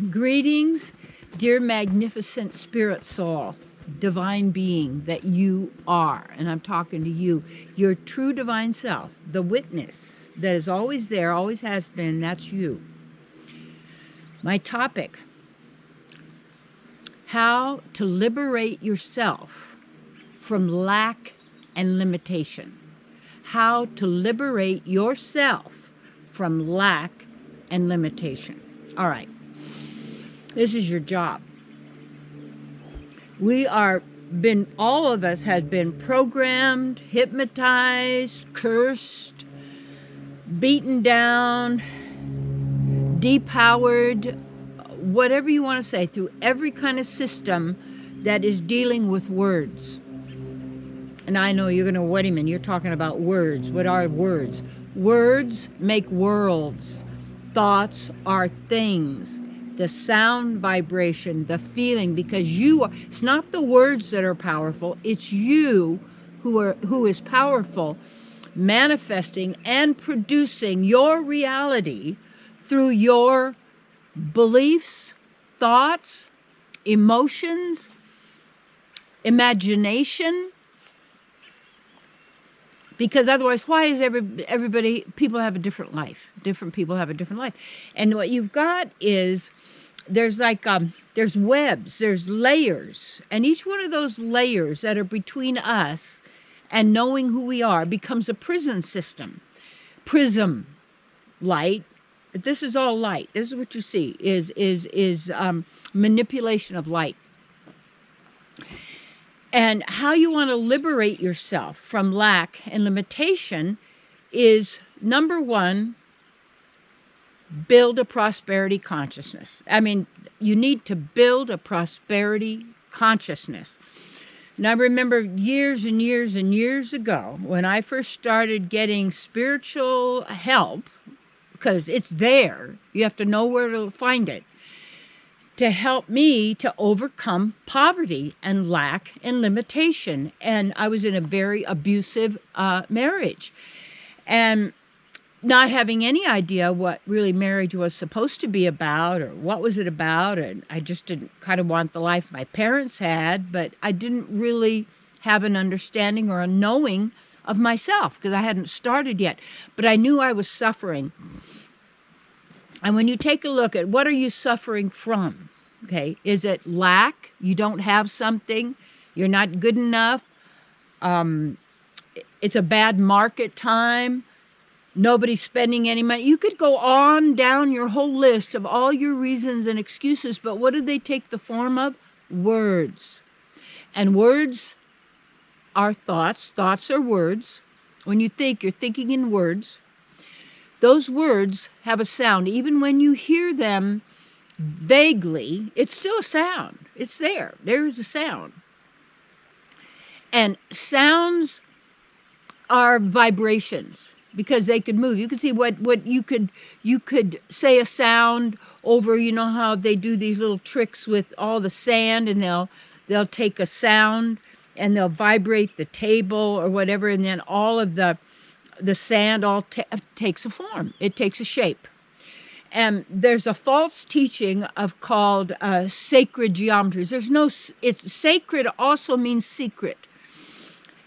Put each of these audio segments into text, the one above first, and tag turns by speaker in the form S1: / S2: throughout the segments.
S1: Greetings, dear magnificent spirit soul, divine being that you are. And I'm talking to you, your true divine self, the witness that is always there, always has been, that's you. My topic, how to liberate yourself from lack and limitation. How to liberate yourself from lack and limitation. All right. This is your job. All of us have been programmed, hypnotized, cursed, beaten down, depowered, whatever you want to say, through every kind of system that is dealing with words. And I know you're going to, wait a minute, you're talking about words. What are words? Words make worlds. Thoughts are things. The sound vibration, the feeling, because it's not the words that are powerful, it's you who is powerful, manifesting and producing your reality through your beliefs, thoughts, emotions, imagination. Because otherwise, why is people have a different life. Different people have a different life. And what you've got is, there's webs, there's layers. And each one of those layers that are between us and knowing who we are becomes a prison system. Prism, light. This is all light. This is what you see, is manipulation of light. And how you want to liberate yourself from lack and limitation is, number one, build a prosperity consciousness. I mean, you need to build a prosperity consciousness. Now, I remember years and years and years ago when I first started getting spiritual help, because it's there, you have to know where to find it, to help me to overcome poverty and lack and limitation. And I was in a very abusive marriage. And not having any idea what really marriage was supposed to be about or what was it about. And I just didn't kind of want the life my parents had, but I didn't really have an understanding or a knowing of myself because I hadn't started yet. But I knew I was suffering. And when you take a look at what are you suffering from, okay, is it lack? You don't have something. You're not good enough. It's a bad market time. Nobody's spending any money. You could go on down your whole list of all your reasons and excuses, but what do they take the form of? Words. And words are thoughts. Thoughts are words. When you think, you're thinking in words. Those words have a sound. Even when you hear them vaguely, it's still a sound. It's there. There is a sound. And sounds are vibrations because they could move. You can see what you could say a sound over, you know how they do these little tricks with all the sand, and they'll take a sound and they'll vibrate the table or whatever, and then all of the sand takes a form. It takes a shape. And there's a false teaching called sacred geometries. It's sacred also means secret.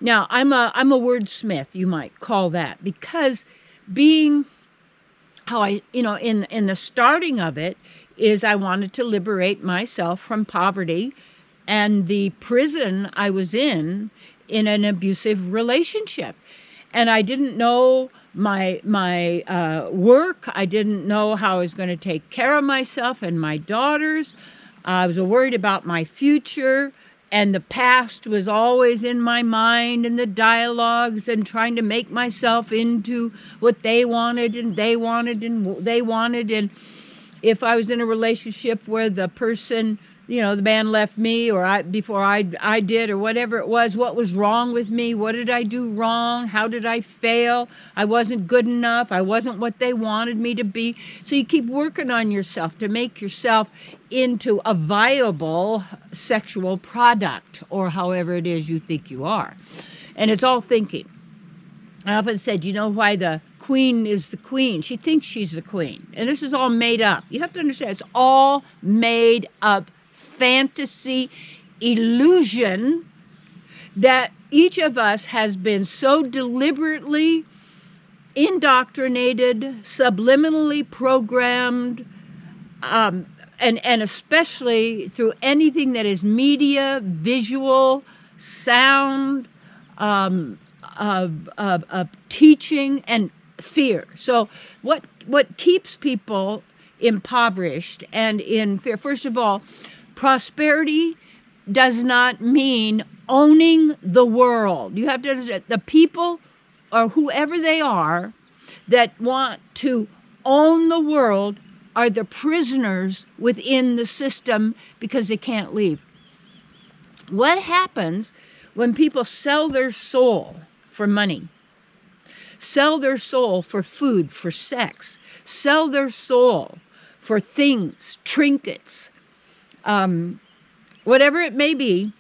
S1: Now, I'm a wordsmith, you might call that, because being how in the starting of it is I wanted to liberate myself from poverty and the prison I was in an abusive relationship. And I didn't know my work. I didn't know how I was going to take care of myself and my daughters. I was worried about my future, and the past was always in my mind, and the dialogues, and trying to make myself into what they wanted, and they wanted, and they wanted. And if I was in a relationship where the person, the man left me, or before I did, or whatever it was, what was wrong with me? What did I do wrong? How did I fail? I wasn't good enough. I wasn't what they wanted me to be. So you keep working on yourself to make yourself into a viable sexual product, or however it is you think you are. And it's all thinking. I often said, you know why the queen is the queen. She thinks she's the queen. And this is all made up. You have to understand, it's all made up fantasy, illusion that each of us has been so deliberately indoctrinated, subliminally programmed, and especially through anything that is media, visual, sound, teaching, and fear. So what keeps people impoverished and in fear? First of all, prosperity does not mean owning the world. You have to understand, the people or whoever they are that want to own the world are the prisoners within the system because they can't leave. What happens when people sell their soul for money, sell their soul for food, for sex, sell their soul for things, trinkets, whatever it may be?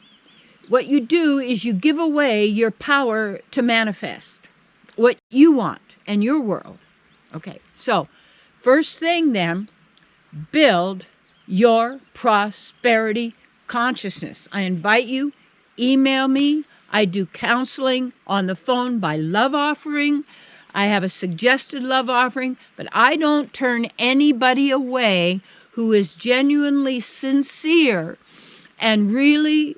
S1: What you do is you give away your power to manifest what you want in your world. Okay, so first thing then, build your prosperity consciousness. I invite you, email me. I do counseling on the phone by love offering. I have a suggested love offering, but I don't turn anybody away who is genuinely sincere and really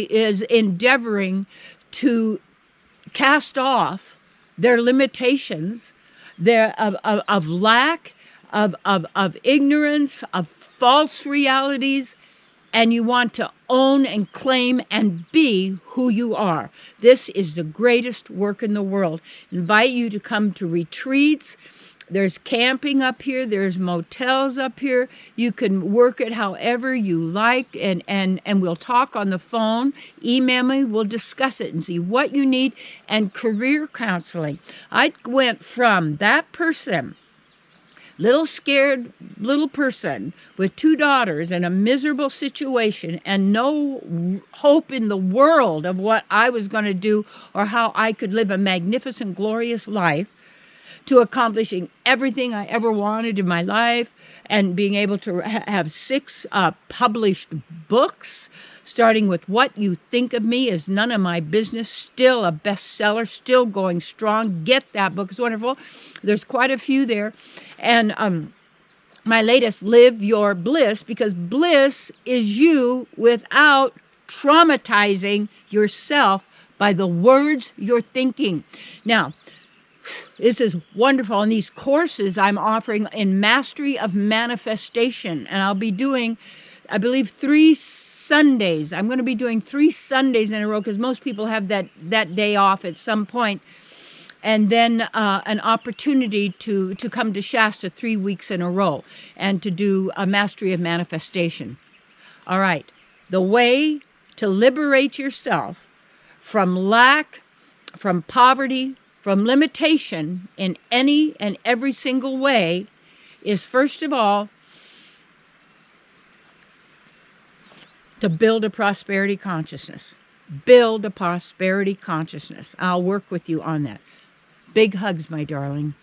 S1: is endeavoring to cast off their limitations, their of lack, of ignorance, of false realities, and you want to own and claim and be who you are. This is the greatest work in the world. Invite you to come to retreats. There's camping up here. There's motels up here. You can work it however you like, and we'll talk on the phone. Email me. We'll discuss it and see what you need. And career counseling. I went from that person, little scared little person with 2 daughters in a miserable situation and no hope in the world of what I was going to do or how I could live a magnificent, glorious life, to accomplishing everything I ever wanted in my life and being able to have 6 published books, starting with What You Think of Me Is None of My Business, still a bestseller, still going strong. Get that book. It's wonderful. There's quite a few there. And my latest, Live Your Bliss, because bliss is you without traumatizing yourself by the words you're thinking. Now, this is wonderful. And these courses I'm offering in Mastery of Manifestation. And I'll be doing, I believe, 3 Sundays. I'm going to be doing 3 Sundays in a row because most people have that day off at some point. And then an opportunity to come to Shasta 3 weeks in a row and to do a Mastery of Manifestation. All right. The way to liberate yourself from lack, from poverty, from limitation in any and every single way is, first of all, to build a prosperity consciousness. Build a prosperity consciousness. I'll work with you on that. Big hugs, my darling.